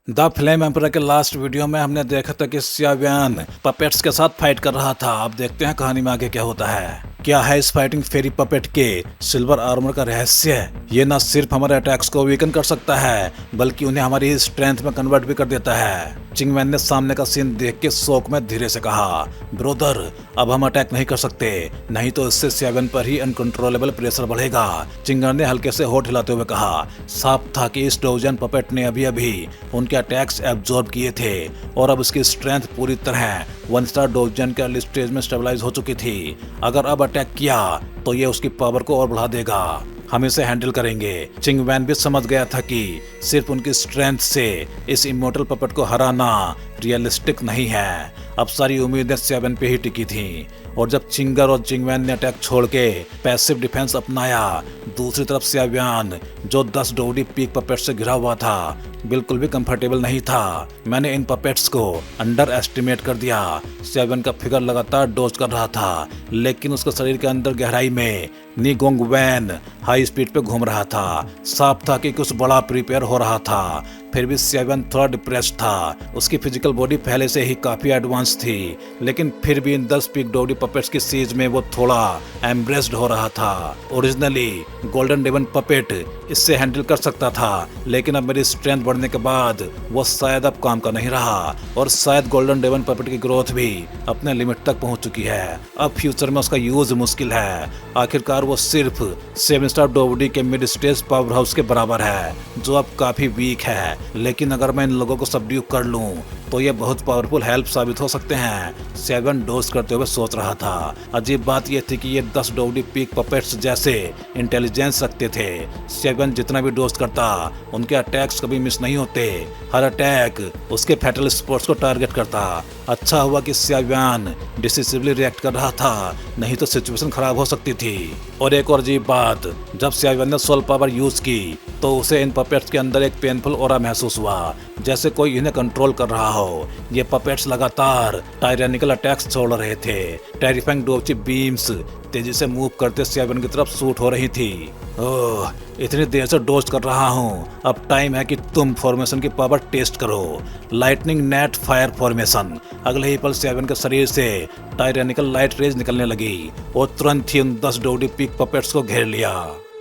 The flame emperor के last video में हमने देखा था कि सियावियन पपेट्स के साथ फाइट कर रहा था। अब देखते हैं कहानी में आगे क्या होता है। क्या है इस फाइटिंग फेरी पपेट के सिल्वर आर्मर का रहस्य? ये न सिर्फ हमारे अटैक्स को वीकन कर सकता है बल्कि उन्हें हमारी स्ट्रेंथ में कन्वर्ट भी कर देता है। चिंगमैन ने सामने का सीन देख के शौक में धीरे से कहा, ब्रोदर अब हम अटैक नहीं कर सकते, नहीं तो इससे सियावियन पर ही अनकंट्रोलेबल प्रेशर बढ़ेगा। चिंगर ने हल्के से होठ हिलाते हुए कहा। साफ था कि इस डोजन पपेट ने अभी अभी उनके अटैक्स एब्जॉर्ब किए थे और अब उसकी स्ट्रेंथ पूरी तरह 1 स्टार डोजन के अर्ली स्टेज में स्टेबलाइज हो चुकी थी। अगर अब अटैक किया तो ये उसकी पावर को और बढ़ा देगा। हम इसे हैंडल करेंगे। चिंगमैन भी समझ गया था कि सिर्फ उनकी स्ट्रेंथ से इस इमोर्टल पपेट को हराना रियलिस्टिक नहीं है। अब सारी उम्मीदें सियावियन पे ही टिकी थीं और जब चिंगर और चिंगमैन ने अटैक छोड़ के पैसिव डिफेंस अपनाया, दूसरी तरफ सियावियन जो 10 डोडी पीक पपेट से घिरा हुआ था बिल्कुल भी कंफर्टेबल नहीं था। मैंने इन पपेट्स को अंडर एस्टिमेट कर दिया। सियावियन का फिगर लगातार डोज कर रहा था लेकिन उसके शरीर के अंदर गहराई में नीगोंग वैन हाई स्पीड पे घूम रहा था। साफ था कि कुछ बड़ा प्रिपेयर हो रहा था। फिर भी सियावियन थोड़ा डिप्रेस्ड था। उसकी फिजिकल बॉडी पहले से ही काफी एडवांस थी लेकिन फिर भी इन 10 पीक डोडी पपेट्स की सीज में वो थोड़ा एम्ब्रेस्ड हो रहा था। ओरिजिनली गोल्डन डेवन पपेट इससे हैंडल कर सकता था लेकिन अब मेरी स्ट्रेंथ बढ़ने के बाद वो शायद अब काम का नहीं रहा और शायद गोल्डन डेवन पपेट की ग्रोथ भी अपने लिमिट तक पहुंच चुकी है। अब फ्यूचर में उसका यूज मुश्किल है। आखिरकार वो सिर्फ 7 स्टार डोडी के मिड स्टेज पावर हाउस के बराबर है जो अब काफी वीक है। लेकिन अगर मैं इन लोगों को सबड्यू कर लूं तो ये बहुत पावरफुल हेल्प साबित हो सकते हैं। 7 डोज करते हुए सोच रहा था। अजीब बात यह थी कि ये 10 डोडी पीक पपेट्स जैसे इंटेलिजेंस रखते थे। 7 जितना भी डोज करता उनके अटैक्स कभी मिस नहीं होते। हर अटैक उसके फैटल स्पॉट्स को टारगेट करता। अच्छा हुआ कि सियावियन डिसिसिवली रिएक्ट कर रहा था, नहीं तो सिचुएशन खराब हो सकती थी। और एक और अजीब बात, जब सियावियन ने सोल पावर यूज की तो उसे इन पपेट्स के अंदर एक पेनफुल ऑरा महसूस हुआ, जैसे कोई इन्हें कंट्रोल कर रहा हो। ये पपेट्स लगातार टायरेनिकल अटैक्स छोड़ रहे थे। टेरिफाइंग डोची बीम्स तेजी से मूव करते सियावियन की तरफ शूट हो रही थी। ओह, इतनी देर से डोज कर रहा हूँ, अब टाइम है कि तुम फॉर्मेशन की पावर टेस्ट करो। Lightning net fire formation. अगले ही पल सियावियन के शरीर से टायरेनिकल लाइट रेज निकलने लगी और तुरंत ही उन 10 डोडी पीक पपेट्स को घेर लिया।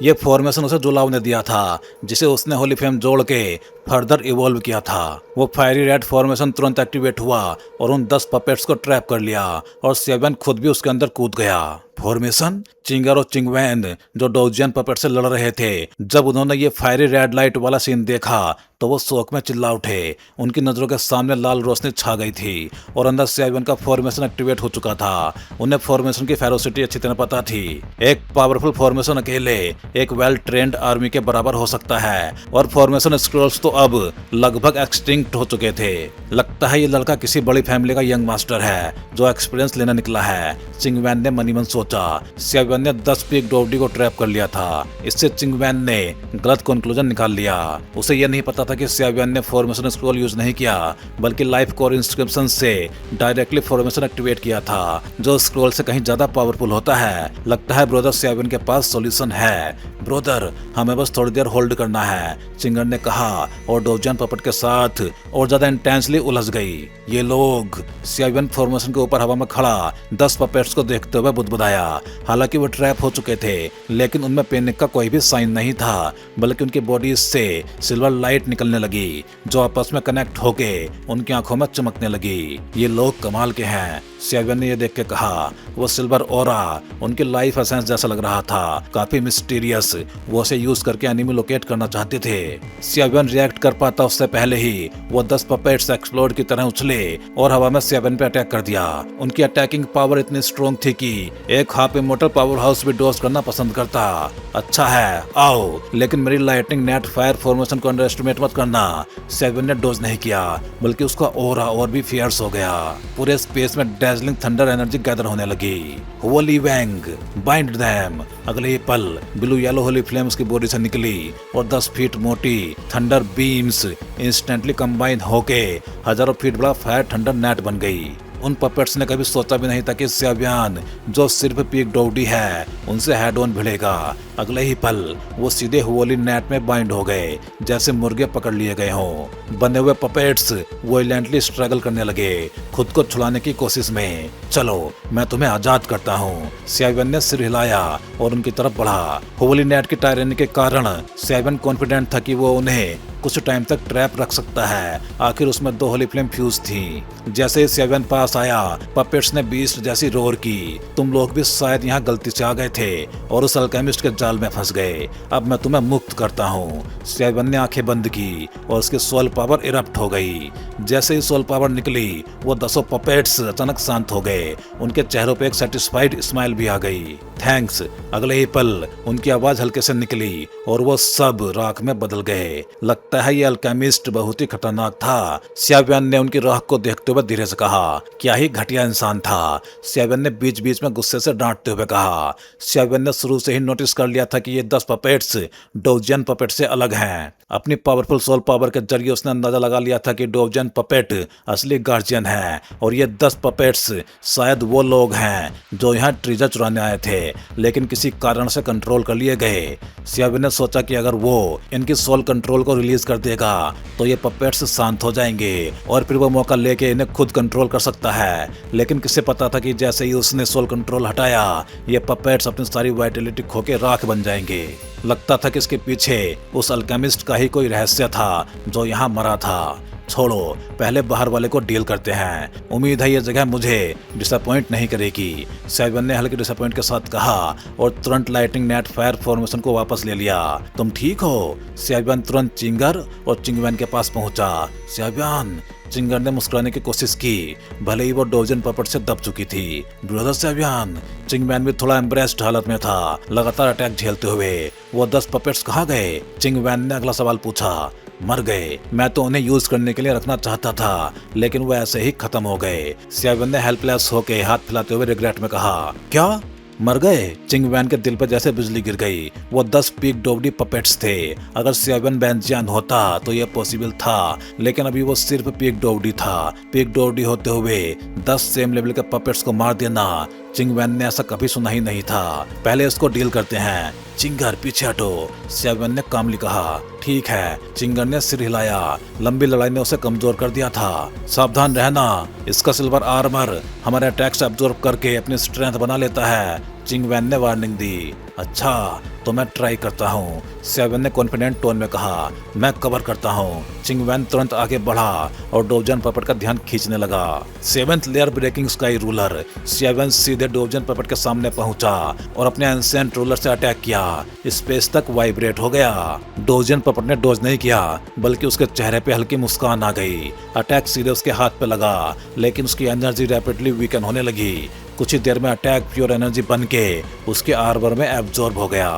ये फॉर्मेशन उसे जुलाव ने दिया था जिसे उसने होली फ्लेम जोड़ के फर्दर इवॉल्व किया था। वो फायरी रेड फॉर्मेशन तुरंत एक्टिवेट हुआ और उन 10 पपेट्स को ट्रैप कर लिया और सियावियन खुद भी उसके अंदर कूद गया। फॉर्मेशन चिंगर और चिंगवैन जो डोजियन पपेट से लड़ रहे थे, जब उन्होंने ये फायरी रेड लाइट वाला सीन देखा तो वो शौक में चिल्ला उठे। उनकी नजरों के सामने लाल रोशनी छा गई थी और अंदर सियावियन का फॉर्मेशन एक्टिवेट हो चुका था। उन्हें फॉर्मेशन की फेरोसिटी अच्छी तरह पता थी। एक पावरफुल फॉर्मेशन अकेले एक वेल ट्रेंड आर्मी के बराबर हो सकता है और फॉर्मेशन स्क्रॉल्स तो अब लगभग एक्सटिंक्ट हो चुके थे। लगता है ये लड़का किसी बड़ी फैमिली का यंग मास्टर है जो एक्सपीरियंस लेने निकला है, चिंगवैन ने मनी मन सोचा। सियावियन ने 10 पीक डोडी को ट्रैप कर लिया था। इससे चिंगवैन ने गलत कंक्लूजन निकाल लिया। उसे यह नहीं पता था कि सियावियन ने फॉर्मेशन स्क्रॉल यूज नहीं किया बल्कि लाइफ कोर इंस्क्रिप्शन से डायरेक्टली फॉर्मेशन एक्टिवेट किया था, जो स्क्रॉल से कहीं ज्यादा पावरफुल होता है। लगता है ब्रोदर सियावियन के पास सॉल्यूशन है। ब्रोदर हमें बस थोड़ी देर होल्ड करना है, चिंगर ने कहा और डोजियन पपेट के साथ और ज्यादा इंटेंसली उलझ गई। ये लोग सियावियन फॉर्मेशन के ऊपर हवा में खड़ा 10 पपेट्स को देखते हुए बुदबुदाया। हालांकि वो ट्रैप हो चुके थे लेकिन उनमें पैनिक का कोई भी साइन नहीं था, बल्कि उनकी बॉडी से सिल्वर लाइट निकलने लगी जो आपस में कनेक्ट होके उनकी आंखों में चमकने लगी। ये लोग कमाल के हैं, सियावियन ने ये देख के कहा। वो सिल्वर ऑरा उनकी लाइफ एसेंस जैसा लग रहा था, काफी मिस्टीरियस। वो उसे यूज करके एनिमी लोकेट करना चाहते थे। सियावियन रिएक्ट कर पाता उससे पहले ही वो 10 पपेट्स एक्सप्लोड की तरह उछले और हवा में सियावियन पे अटैक कर दिया। उनकी अटैकिंग पावर इतनी स्ट्रॉन्ग थी कि एक हाफ इमोर्टल पावर हाउस भी डोज करना पसंद करता। अच्छा है, आओ, लेकिन मेरी लाइटनिंग नेट फायर फॉर्मेशन को अंडर एस्टिमेट मत करना। सियावियन ने डोज नहीं किया बल्कि उसका ऑरा और भी फियर्स हो गया। पूरे स्पेस में डेजलिंग थंडर एनर्जी गैदर होने लगी। होली वैंग बाइंड देम। अगले ही पल ब्लू येलो होली फ्लेम उसकी बॉडी से निकली और 10 फीट मोटी थंडर बीम्स इंस्टेंटली कंबाइन होके हजारों फीट बड़ा फायर थंडर नेट बन गई। उन पपेट्स ने कभी सोचा भी नहीं था कि सियाबियान, जो सिर्फ पीक डोडी है, उनसे हेड ऑन भिड़ेगा। अगले ही पल वो सीधे होली नेट में बाइंड हो गए, जैसे मुर्गे पकड़ लिए गए हों। बने हुए पपेट्स वायलेंटली स्ट्रगल करने लगे, खुद को छुड़ाने की कोशिश में। चलो, मैं तुम्हें आजाद करता हूँ। सियाबियान ने सिर हिलाया और उनकी तरफ बढ़ा। होली नेट की टायरनी के कारण सियाबियान कॉन्फिडेंट था कि वो उन्हें कुछ टाइम तक ट्रैप रख सकता है। आखिर उसमें 2 होली फ्लेम फ्यूज थी। जैसे ही सियाबियान पास आया, पपेट्स ने बीस्ट जैसी रोर की, तुम लोग भी शायद यहाँ गलती से आ गए थे और उस अल्केमिस्ट के जाल में फंस गए। अब मैं तुम्हें मुक्त करता हूँ। सियाबियान ने आंखें बंद की और उसकी सोल पावर इरप्ट हो गई। जैसे ही सोल पावर निकली, वो 10 पपेट्स अचानक शांत हो गए। उनके चेहरों पे एक सेटिस्फाइड स्माइल भी आ गई। थैंक्स। अगले ही पल उनकी आवाज हल्के से निकली और वो सब राख में बदल गए। लगता है ये अल्केमिस्ट बहुत ही खतरनाक था। सियाबियान ने उनकी राख को देखते हुए धीरे से कहा, क्या ही घटिया इंसान था। सियाबियान ने बीच बीच में गुस्से से डांटते हुए कहा। सियाबियान ने शुरू से ही नोटिस कर लिया था कि ये 10 पपेट्स डोजियन पपेट से अलग हैं। अपनी पावरफुल सोल पावर के जरिए उसने अंदाजा लगा लिया था कि डोजियन पपेट असली गार्जियन है और ये 10 पपेट्स शायद वो लोग हैं जो यहाँ ट्रीजर चुराने आए थे, लेकिन किसी कारण से कंट्रोल कर लिए गए। सियाबियान ने सोचा कि अगर वो इनकी सोल कंट्रोल को रिलीज कर देगा तो ये पपेट्स शांत हो जाएंगे और फिर वो मौका लेके इन्हें खुद कंट्रोल कर सकता है। लेकिन किसे पता था कि जैसे ही उसने सोल कंट्रोल हटाया, ये पपेट्स अपनी सारी वाइटलिटी खो के राख बन जाएंगे। लगता था कि इसके पीछे उस अल्केमिस्ट का ही कोई रहस्य था जो यहाँ मरा था। छोड़ो, पहले बाहर वाले को डील करते हैं। उम्मीद है ये जगह मुझे डिसअपॉइंट नहीं करेगी। सियाबियान ने हल्के डिसअपॉइंट के साथ कहा और तुरंत लाइटिंग नेट फायर फॉर्मेशन को वापस ले लिया। तुम ठीक हो? सियाबियान तुरंत चिंगर और चिंगवैन के पास पहुंचा। सियाबियान, चिंगर ने मुस्कुराने की कोशिश की, भले ही वो डोजन पपेट से दब चुकी थी। ब्रदर सियाबियान। चिंगवैन भी थोड़ा एम्ब्रेस्ड हालत में था, लगातार अटैक झेलते हुए। वो 10 पपेट्स कहाँ गए? चिंगवैन ने अगला सवाल पूछा। मर गए। मैं तो उन्हें यूज करने के लिए रखना चाहता था, लेकिन वो ऐसे ही खत्म हो गए। सियाबियान ने हेल्पलेस होके हाथ फैलाते हुए रिग्रेट में कहा। क्या? मर गए? चिंगवैन के दिल पर जैसे बिजली गिर गई। वो 10 पीक डोवडी पपेट्स थे। अगर सियाबियान बेंजियान होता तो यह पॉसिबल था, लेकिन अभी वो सिर्फ पीक डोवडी था। पीक डोवडी होते हुए 10 सेम लेवल के पपेट्स को मार देना, चिंगवैन ने ऐसा कभी सुना ही नहीं था। पहले इसको डील करते हैं। चिंगर, पीछे हटो। सियाबियान ने कामली कहा। ठीक है। चिंगर ने सिर हिलाया। लंबी लड़ाई ने उसे कमजोर कर दिया था। सावधान रहना, इसका सिल्वर आर्मर हमारे अटैक्स एब्जॉर्ब करके अपनी स्ट्रेंथ बना लेता है। चिंगवैन ने वार्निंग दी। अच्छा, तो मैं ट्राई करता हूँ। सियाबियान ने कॉन्फिडेंट टोन में कहा। मैं कवर करता हूँ। चिंगवैन तुरंत आगे बढ़ा और डोजन पपेट का ध्यान खींचने लगा। 7th layer breaking sky ruler. सियाबियान सीधे डोजन पपेट के सामने पहुंचा और अपने एंसेंट रूलर से अटैक किया। स्पेस तक वाइब्रेट हो गया। डोजन पपेट ने डोज नहीं किया, बल्कि उसके चेहरे पे हल्की मुस्कान आ गई। अटैक सीधे उसके हाथ पे लगा, लेकिन उसकी एनर्जी रैपिडली वीकन होने लगी। कुछ ही देर में अटैक प्योर एनर्जी बन के उसके आर्मर में एब्जॉर्ब हो गया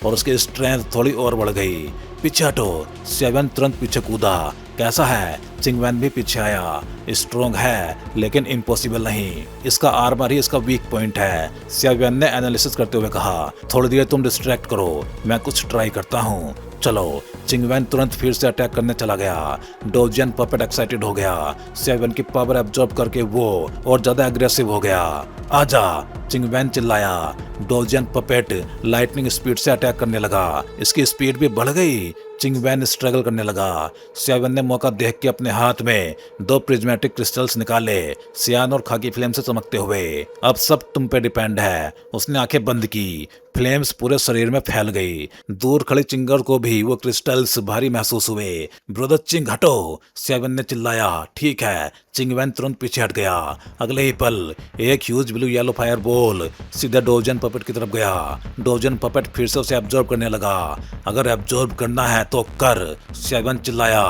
और उसकी स्ट्रेंथ थोड़ी और बढ़ गई। पीछे हटो। सियाबियान तुरंत पीछे कूदा। कैसा है? चिंगवैन भी पीछे आया। स्ट्रॉन्ग है, लेकिन इम्पॉसिबल नहीं। इसका आर्मर ही इसका वीक पॉइंट है। सियाबियान ने एनालिसिस करते हुए कहा। थोड़ी देर तुम डिस्ट्रैक्ट करो, मैं कुछ ट्राई करता हूँ। चलो। चिंगवैन तुरंत फिर से अटैक करने चला गया। डोजियन पपेट एक्साइटेड हो गया। सियाबियान की पावर एब्जॉर्ब करके वो और ज्यादा एग्रेसिव हो गया। आजा, चिंगवैन चिल्लाया। डोजियन पपेट लाइटनिंग स्पीड से अटैक करने लगा। इसकी स्पीड भी बढ़ गई। चिंगवैन स्ट्रगल करने लगा। सियाबियान ने मौका देख के अपने हाथ में 2 प्रिज्मेटिक क्रिस्टल्स निकाले, सियान और खाकी फ्लेम से चमकते हुए। अब सब तुम पे डिपेंड है। उसने आंखें बंद की। फ्लेम्स पूरे शरीर में फैल गई। दूर खड़े चिंगर को भी वो क्रिस्टल्स भारी महसूस हुए। ब्रदर चिंग, हटो। सियाबियान ने चिल्लाया। ठीक है। चिंगवैन तुरंत पीछे हट गया। अगले ही पल एक huge blue yellow fire ball सीधा डोजन पपेट की तरफ गया। डोजन पपेट फिर से उसे एब्जॉर्ब करने लगा। अगर एब्जॉर्ब करना है तो कर, सियाबियान चिल्लाया।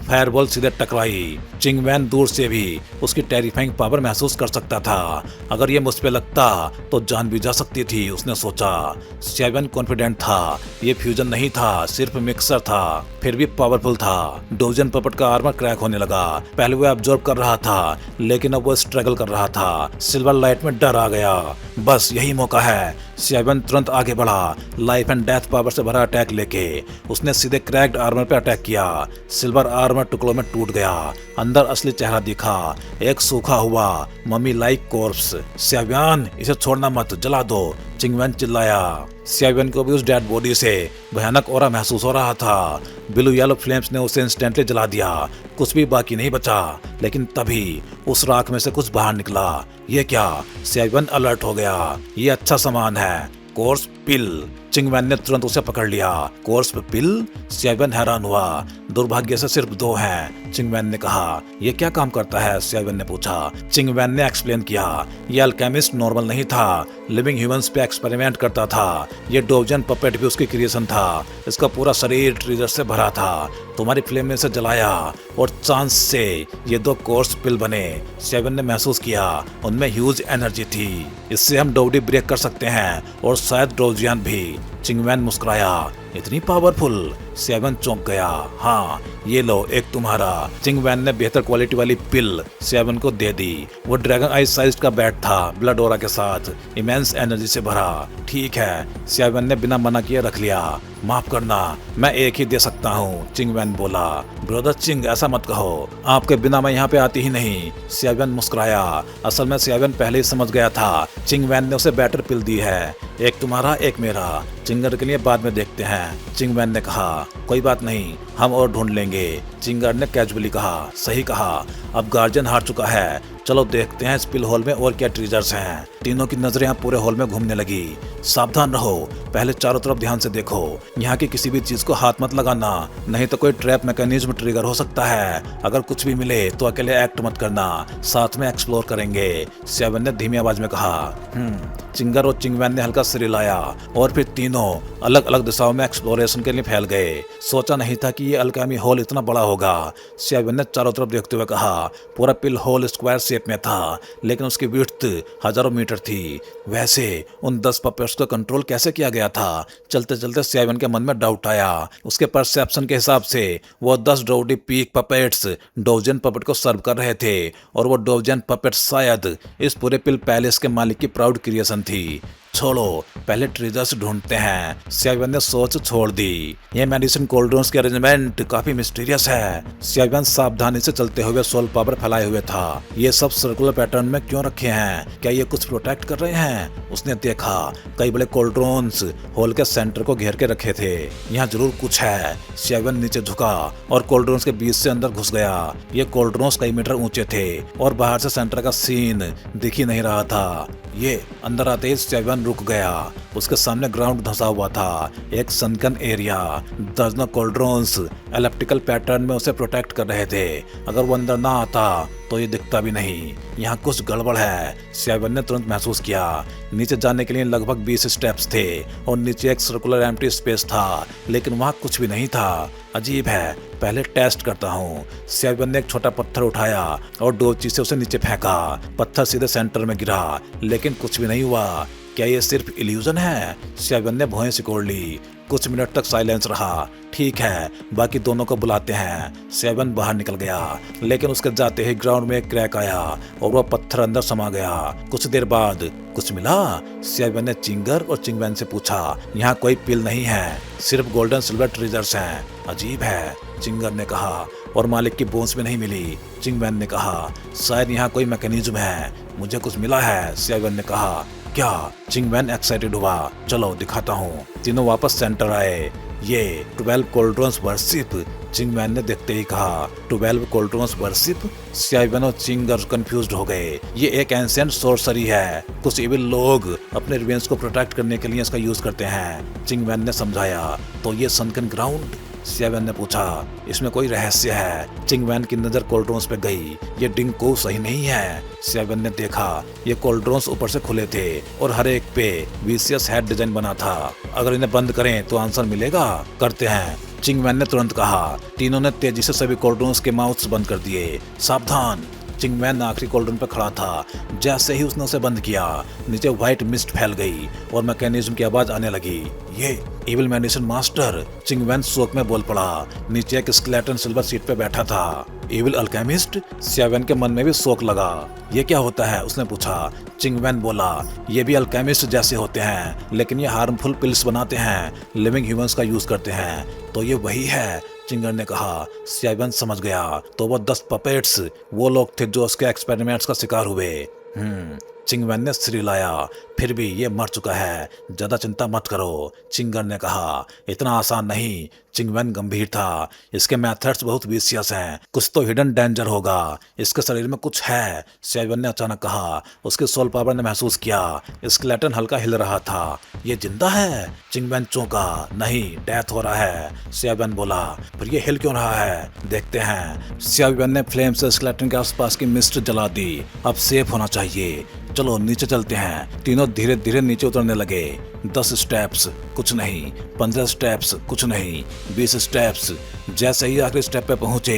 फायरबॉल सीधे टकराई। चिंगवैन दूर से भी उसकी टेरिफाइंग पावर महसूस कर सकता था। अगर ये मुझ पे लगता तो जान भी जा सकती थी, उसने सोचा। सियाबियन कॉन्फिडेंट था ये फ्यूजन नहीं था, सिर्फ मिक्सर था, फिर भी पावरफुल था। डोजियन पपेट का आर्मर क्रैक होने लगा। पहले वो एब्जॉर्ब कर रहा था, लेकिन अब वो स्ट्रगल कर रहा था। सिल्वर लाइट में डर आ गया। बस यही मौका है। सियाबियन तुरंत आगे बढ़ा, लाइफ एंड डेथ पावर से भरा अटैक लेके। उसने सीधे क्रैक्ड आर्मर पे अटैक किया। सिल्वर आर्मर टुकड़ों में टूट गया। अंदर असली चेहरा दिखा, एक सूखा हुआ मम्मी लाइक कॉर्प्स। सियाबियन, इसे छोड़ना मत, जला दो, चिंगवेन चिल्लाया। सियाबियन को भी उस डेड बॉडी से भयानक ऑरा महसूस हो रहा था। ब्लू येलो फ्लेम्स ने उसे इंस्टेंटली जला दिया, कुछ भी बाकी नहीं बचा। लेकिन तभी उस राख में से कुछ बाहर निकला। ये क्या? सियाबियन अलर्ट हो गया। ये अच्छा सामान है, कोर्स पिल। चिंगवेन ने तुरंत उसे पकड़ लिया। कोर्स पिल? सियाबियन हैरान हुआ। दुर्भाग्य से सिर्फ 2 हैं, चिंगवेन ने कहा। ये क्या काम करता है? सियाबियन ने पूछा। चिंगवेन ने एक्सप्लेन किया। ये अल्केमिस्ट नॉर्मल नहीं था, लिविंग ह्यूमंस पे एक्सपेरिमेंट करता था। ये डोजियन पपेट भी उसकी क्रिएशन था। इसका पूरा शरीर ट्रीजर से भरा था। तुम्हारी फ्लेम में से जलाया और चांस से ये 2 कोर्स पिल बने। सियाबियन ने महसूस किया उनमें ह्यूज एनर्जी थी। इससे हम डोडी ब्रेक कर सकते हैं और शायद डोजियन भी। चिंगवेन मुस्कुराया। इतनी पावरफुल? सियाबियन चौंक गया। हाँ, ये लो, एक तुम्हारा। चिंगवेन ने बेहतर क्वालिटी वाली पिल सियाबियन को दे दी। वो ड्रैगन आइज साइज का बैट था, ब्लड ऑरा के साथ, इमेंस एनर्जी से भरा। ठीक है, सियाबियन ने बिना मना किए रख लिया। माफ करना, मैं एक ही दे सकता हूँ, चिंगवेन बोला। ब्रदर चिंग, ऐसा मत कहो, आपके बिना मैं यहाँ पे आती ही नहीं। सियाबियन मुस्कुराया। असल में सियाबियन पहले ही समझ गया था चिंगवेन ने उसे बेटर पिल दी है। एक तुम्हारा, एक मेरा। चिंगर के लिए बाद में देखते हैं, चिंगवेन ने कहा। कोई बात नहीं, हम और ढूंढ लेंगे, चिंगर ने कैजुअली कहा। सही कहा, अब गार्जियन हार चुका है। चलो देखते हैं इस पिल हॉल में और क्या ट्रीजर्स हैं। तीनों की नजरें यहाँ पूरे हॉल में घूमने लगी। सावधान रहो, पहले चारों तरफ ध्यान से देखो। यहाँ की किसी भी चीज को हाथ मत लगाना, नहीं तो कोई ट्रैप मैकेनिज्म ट्रिगर हो सकता है। अगर कुछ भी मिले तो अकेले एक्ट मत करना, साथ में एक्सप्लोर करेंगे, सियाबियन ने धीमी आवाज में कहा। चिंगर और चिंगवेन ने हल्का सिर हिलाया और फिर तीनों अलग अलग दिशाओं में एक्सप्लोरेशन के लिए फैल गए। सोचा नहीं था कि ये अल्केमी हॉल इतना बड़ा होगा, सियाबियन ने चारों तरफ देखते हुए कहा। पूरा पिल हॉल स्क्वायर शेप में था, लेकिन उसकी विड्थ हजारों मीटर थी। वैसे उन 10 पपेट्स को कंट्रोल कैसे किया गया था? चलते चलते सियाबियन के मन में डाउट आया। उसके परसेप्शन के हिसाब से वो 10 ड्रोडी पीक पपेट्स डोजियन पपेट को सर्व कर रहे थे, और वो डोजियन पपेट शायद इस पूरे पिल पैलेस के मालिक की प्राउड क्रिएशन थी। छोड़ो, पहले ट्रेजर्स ढूंढते हैं, सियाबियन ने सोच छोड़ दी। ये मेडिसिन कोल्ड ड्रिंक्स के अरेंजमेंट काफी मिस्टीरियस है। सियाबियन सावधानी से चलते हुए सोल पावर फैलाए हुए था। ये सब सर्कुलर पैटर्न में क्यों रखे हैं? क्या ये कुछ प्रोटेक्ट कर रहे हैं? उसने देखा कई बड़े कोल्ड ड्रिंक्स हॉल के सेंटर को घेर के रखे थे। यहाँ जरूर कुछ है। सियाबियन नीचे झुका और कोल्ड ड्रिंक्स के बीच से अंदर घुस गया। ये कोल्ड ड्रिंक्स कई मीटर ऊंचे थे और बाहर से सेंटर का सीन दिख ही नहीं रहा था। ये अंदर आते ही सियाबियन रुक गया। उसके सामने ग्राउंड धंसा हुआ था, एक सनकन एरिया। दर्जनों कोल्ड्रोन्स एलिप्टिकल पैटर्न में उसे प्रोटेक्ट कर रहे थे। अगर वो अंदर ना आता तो ये दिखता भी नहीं। यहाँ कुछ गड़बड़ है, सियाबियन ने तुरंत महसूस किया। नीचे जाने के लिए लगभग 20 स्टेप्स थे और नीचे एक सर्कुलर एम्प्टी स्पेस था, लेकिन वहाँ कुछ भी नहीं था। अजीब है, पहले टेस्ट करता हूँ। सियाबियन ने एक छोटा पत्थर उठाया और डोची से उसे नीचे फेंका। पत्थर सीधे सेंटर में गिरा, लेकिन कुछ भी नहीं हुआ। क्या ये सिर्फ इल्यूजन है? सियाबियन ने भौहें सिकोड़ ली। कुछ मिनट तक साइलेंस रहा। ठीक है, बाकी दोनों को बुलाते हैं। सियाबियन बाहर निकल गया, लेकिन उसके जाते ही ग्राउंड में एक क्रैक आया और वह पत्थर अंदर समा गया। कुछ देर बाद कुछ मिला? सियाबियन ने चिंगर और चिंगवेन से पूछा। यहाँ कोई पिल नहीं है, सिर्फ गोल्डन सिल्वर ट्रेजर्स हैं। अजीब है, चिंगर ने कहा। और मालिक की बोन्स भी नहीं मिली, चिंगवेन ने कहा। शायद यहाँ कोई मैकेनिज्म है। मुझे कुछ मिला है, सियाबियन ने कहा। क्या? चिंगवेन एक्साइटेड हुआ। चलो दिखाता हूँ। तीनों वापस सेंटर आए। ये 12 कोल्ड्रोन्स वर्शिप, चिंगवेन ने देखते ही कहा। 12 कोल्ड्रोन्स वर्शिप? सियाबियन और चिंगर कंफ्यूज्ड हो गए। ये एक एंशिएंट सोर्सरी है। कुछ इविल लोग अपने रिवेंज को प्रोटेक्ट करने के लिए इसका यूज करते हैं, चिंगवेन ने समझाया। तो ये सनकन ग्राउंड? सियाबियन ने पूछा। इसमें कोई रहस्य है? चिंगवेन की नजर कोल्ड्रोन्स पे गई। ये डिंको सही नहीं है। सियाबियन ने देखा, ये कोल्ड्रोन्स ऊपर से खुले थे और हर एक पे विशियस हेड डिजाइन बना था। अगर इन्हें बंद करें तो आंसर मिलेगा। करते हैं, चिंगवेन ने तुरंत कहा। तीनों ने तेजी से सभी कोल्ड्रोन्स के माउथ्स बंद कर दिए। सावधान, चिंगमैन आखिरी कोल्ड्रन पे खड़ा था। जैसे ही उसने उसे बंद किया, नीचे व्हाइट मिस्ट फैल गई और मैकेनिज्म की आवाज आने लगी। ये इविल मेडिसिन मास्टर, चिंगमैन शोक में बोल पड़ा। नीचे एक स्केलेटन सिल्वर सीट पे बैठा था। Evil alchemist? सियावेन के मन में भी शौक लगा। ये क्या होता है, उसने पूछा। चिंगमैन बोला, ये भी अल्केमिस्ट जैसे होते हैं, लेकिन ये हार्मफुल पिल्स बनाते हैं, लिविंग ह्यूमंस का यूज करते हैं। तो ये वही है, चिंगर ने कहा। सियावेन समझ गया। तो वो 10 पपेट्स वो लोग थे जो उसके एक्सपेरिमेंट्स का शिकार हुए। चिंगमैन ने सिर हिलाया। फिर भी ये मर चुका है, ज्यादा चिंता मत करो, चिंगर ने कहा। इतना आसान नहीं, चिंगमैन गंभीर था। इसके मेथड्स बहुत विशियस हैं, कुछ तो हिडन डेंजर होगा, इसके शरीर में कुछ है, सियावेन ने अचानक कहा। उसके सोल पावर ने महसूस किया। स्केलेटन हल्का हिल रहा था। ये जिंदा है? चिंगमैन चौंका। नहीं, डेथ हो रहा है, सियावेन बोला। फिर ये हिल क्यों रहा है, देखते हैं। सियावेन ने फ्लेम से स्केलेटन के आसपास की मिस्ट जला दी। अब सेफ होना चाहिए, चलो नीचे चलते हैं। तीनों धीरे धीरे नीचे उतरने लगे। 10 स्टेप्स, कुछ नहीं। 15 स्टेप्स, कुछ नहीं। 20 स्टेप्स। जैसे ही आखिरी स्टेप पे पहुंचे,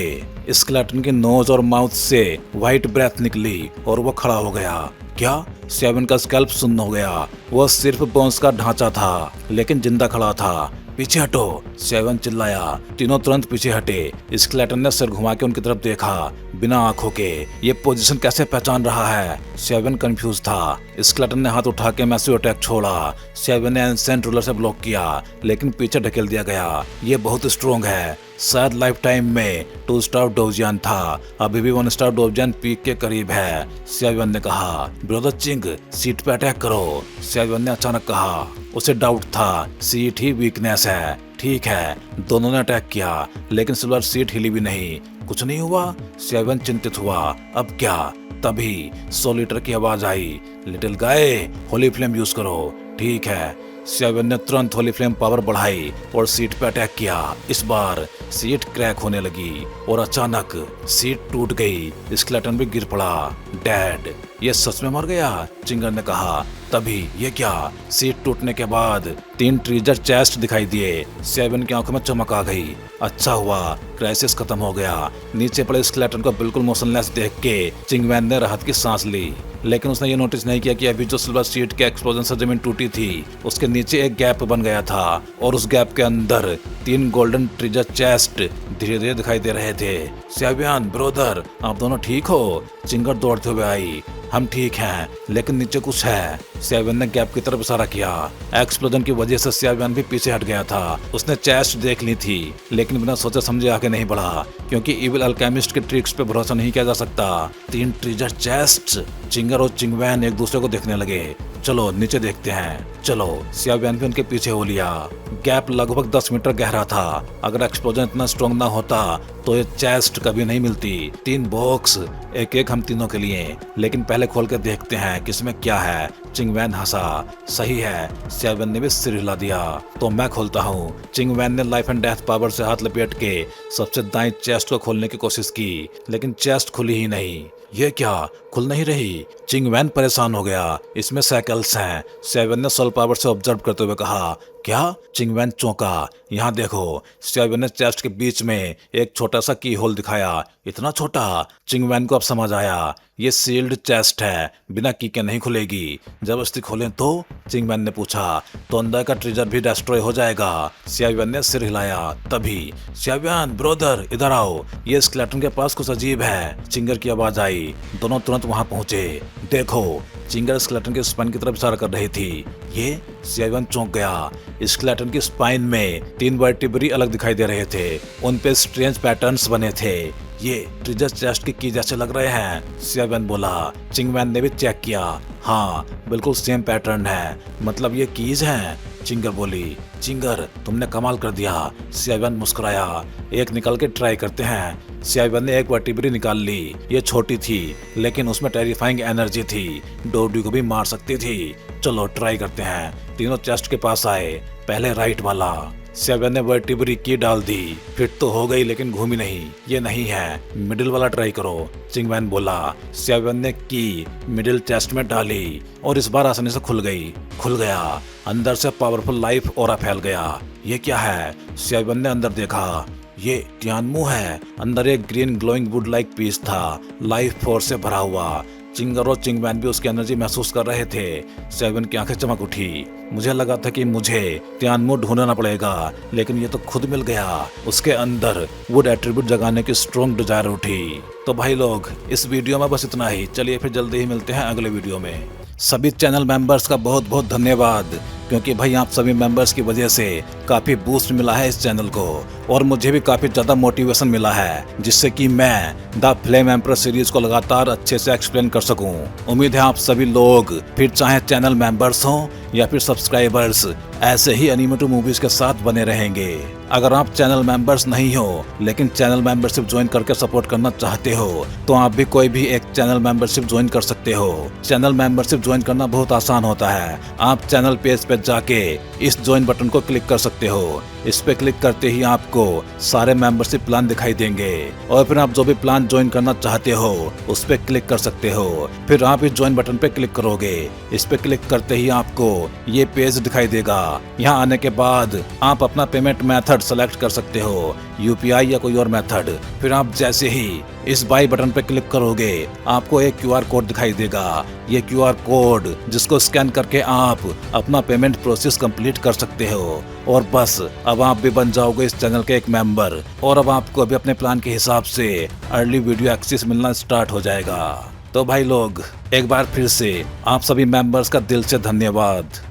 स्केलेटन की नोज और माउथ से व्हाइट ब्रेथ निकली और वो खड़ा हो गया। क्या? सियावेन का स्कैल्प सुन्न हो गया। वो सिर्फ बोन्स का ढांचा था, लेकिन जिंदा खड़ा था। पीछे हटो, सियावेन चिल्लाया। तीनों तुरंत पीछे हटे। स्केलेटन ने सिर घुमा के उनकी तरफ देखा, बिना आंखों के। ये पोजीशन कैसे पहचान रहा है? सियावेन कंफ्यूज था। स्केलेटन ने हाथ उठा के मैसिव अटैक छोड़ा। सियावेन ने एंसेंट रूलर से ब्लॉक किया, लेकिन पीछे ढकेल दिया गया। ये बहुत स्ट्रॉन्ग है, शायद लाइफ टाइम में 2 स्टार डोजियन था, अभी भी 1 स्टार डोजियन पीक के करीब है, सियावेन ने कहा। ब्रदर चिंग, सीट पे अटैक करो, सियावेन ने अचानक कहा। उसे डाउट था, सीट ही वीकनेस है। ठीक है, दोनों ने अटैक किया, लेकिन सिल्वर सीट हिली भी नहीं। कुछ नहीं हुआ, सियावेन चिंतित हुआ। अब क्या? तभी सोलिटर की आवाज आई। लिटिल गाय, होली फ्लेम यूज करो। ठीक है। सियावेन ने तुरंत होली फ्लेम पावर बढ़ाई और सीट पे अटैक किया। इस बार सीट क्रैक होने लगी और अचानक सीट टूट गई। स्केलेटन भी गिर पड़ा, डेड। ये सच में मर गया, चिंगर ने कहा। तभी ये क्या? सीट टूटने के बाद 3 ट्रीजर चेस्ट दिखाई दिए। सियावेन की आंखों में चमक आ गई। अच्छा हुआ, क्राइसिस खत्म हो गया। नीचे पड़े स्केलेटन को बिल्कुल मोशनलेस देख के चिंगमैन ने राहत की सांस ली, लेकिन उसने ये नोटिस नहीं किया कि अभी जो सिल्वर सीट के एक्सप्लोजन से जमीन टूटी थी, उसके नीचे एक गैप बन गया था और उस गैप के अंदर 3 गोल्डन ट्रीजर चेस्ट धीरे धीरे दिखाई दे रहे थे। सियावेन ब्रदर, आप दोनों ठीक हो? चिंगर दौड़ते हुए आई। हम ठीक हैं, लेकिन नीचे कुछ है। सियावेन ने गैप की तरफ इशारा किया। एक्सप्लोजन की वजह से सियावेन भी पीछे हट गया था। उसने चेस्ट देख ली थी, लेकिन बिना सोचे समझे आगे नहीं बढ़ा, क्योंकि इविल अल्केमिस्ट के ट्रिक्स पे भरोसा नहीं किया जा सकता। 3 ट्रीजर चेस्ट। चिंगर और चिंगमैन एक दूसरे को देखने लगे। चलो नीचे देखते हैं, चलो। सियावेन भी उनके पीछे हो लिया। गैप लगभग 10 मीटर गहरा था। अगर एक्सप्लोजन इतना स्ट्रॉन्ग ना होता तो ये चेस्ट कभी नहीं मिलती। 3 बॉक्स, एक एक हम तीनों के लिए, लेकिन पहले खोल के देखते हैं कि इसमें क्या है। चिंगमैन हंसा। सही है, सियावेन ने भी सिर हिला दिया। तो मैं खोलता हूँ। चिंगमैन ने लाइफ एंड डेथ पावर से हाथ लपेट के सबसे दाएं चेस्ट को खोलने की कोशिश की, लेकिन चेस्ट खुली ही नहीं। ये क्या, खुल नहीं रही? चिंगमैन परेशान हो गया। इसमें साइकिल्स हैं, सियावेन ने सोल पावर से ऑब्जर्व करते हुए कहा। क्या? चिंगमैन चौंका। यहाँ देखो, सियावेन ने चेस्ट के बीच में एक छोटा सा की होल दिखाया। इतना छोटा? चिंगमैन को अब समझ आया, ये सील्ड चेस्ट है, बिना की के नहीं खुलेगी। जबरदस्ती खोलें तो? चिंगमैन ने पूछा। तो अंदर का ट्रेजर भी डिस्ट्रॉय हो जाएगा। सियावेन ने सिर हिलाया। तभी सियावेन ब्रदर, इधर आओ, ये स्केलेटन के पास कुछ अजीब है, चिंगर की आवाज आई। दोनों तुरंत वहां पहुंचे। देखो, चिंगर स्केलेटन के स्पाइन की तरफ इशारा कर रही थी। ये? सियावेन चौंक गया। स्केलेटन की स्पाइन में 3 वर्टिब्री अलग दिखाई दे रहे थे, उन पे स्ट्रेंज पैटर्न्स बने थे। ये ट्रीजर चेस्ट की की जैसे लग रहे हैं, सियावेन बोला। चिंगमैन ने भी चेक किया। हाँ, बिल्कुल सेम पैटर्न है, मतलब ये कीज हैं, चिंगर बोली। चिंगर, तुमने कमाल कर दिया, सियावेन मुस्कुराया। एक निकाल के ट्राई करते हैं। सियावेन ने एक वर्टिब्री निकाल ली। ये छोटी थी, लेकिन उसमें टेरिफाइंग एनर्जी थी, डोडी को भी मार सकती थी। चलो ट्राई करते हैं। तीनों चेस्ट के पास आए। पहले राइट वाला। सियावेन ने वर्टिब्री की डाल दी। फिट तो हो गई, लेकिन घूमी नहीं। ये नहीं है, मिडिल वाला ट्राई करो, चिंगमैन बोला। सियावेन ने की मिडिल चेस्ट में डाली और इस बार आसानी से खुल गई। खुल गया। अंदर से पावरफुल लाइफ ऑरा फैल गया। ये क्या है? सियावेन ने अंदर देखा। ये टियानमू है। अंदर एक green glowing wood like piece था, लाइफ फोर्स से भरा हुआ। चिंगर और चिंगमैन भी उसकी एनर्जी महसूस कर रहे थे। सेवन की आंखें चमक उठी। मुझे लगा था कि मुझे टियानमू ढूंढना पड़ेगा, लेकिन ये तो खुद मिल गया। उसके अंदर वुड एट्रीब्यूट जगाने की स्ट्रॉन्ग डिजायर उठी। तो भाई लोग, इस वीडियो में बस इतना ही। चलिए फिर जल्दी ही मिलते हैं अगले वीडियो में। सभी चैनल मेंबर्स का बहुत बहुत धन्यवाद, क्योंकि भाई आप सभी मेंबर्स की वजह से काफ़ी बूस्ट मिला है इस चैनल को, और मुझे भी काफ़ी ज़्यादा मोटिवेशन मिला है, जिससे कि मैं द फ्लेम एम्परर सीरीज को लगातार अच्छे से एक्सप्लेन कर सकूं। उम्मीद है आप सभी लोग, फिर चाहे चैनल मेंबर्स हों या फिर सब्सक्राइबर्स, ऐसे ही एनिमेटेड मूवीज के साथ बने रहेंगे। अगर आप चैनल मेंबर्स नहीं हो लेकिन चैनल मेंबरशिप ज्वाइन करके सपोर्ट करना चाहते हो, तो आप भी कोई भी एक चैनल मेंबरशिप ज्वाइन कर सकते हो। चैनल मेंबरशिप ज्वाइन करना बहुत आसान होता है। आप चैनल पेज पे जाके इस ज्वाइन बटन को क्लिक कर सकते हो। इस पे क्लिक करते ही आपको सारे मेंबरशिप प्लान दिखाई देंगे, और फिर आप जो भी प्लान ज्वाइन करना चाहते हो उस पे क्लिक कर सकते हो। फिर आप इस ज्वाइन बटन पे क्लिक करोगे। इस पे क्लिक करते ही आपको ये पेज दिखाई देगा। यहाँ आने के बाद आप अपना पेमेंट मेथड सेलेक्ट कर सकते हो, यूपीआई या कोई और मेथड। फिर आप जैसे ही इस बाई बटन पे क्लिक करोगे, आपको एक क्यूआर कोड दिखाई देगा। ये क्यूआर कोड जिसको स्कैन करके आप अपना पेमेंट प्रोसेस कंप्लीट कर सकते हो, और बस अब आप भी बन जाओगे इस चैनल के एक मेंबर, और अब आपको भी अपने प्लान के हिसाब से अर्ली वीडियो एक्सेस मिलना स्टार्ट हो जाएगा। तो भाई लोग, एक बार फिर से आप सभी मेंबर्स का दिल से धन्यवाद।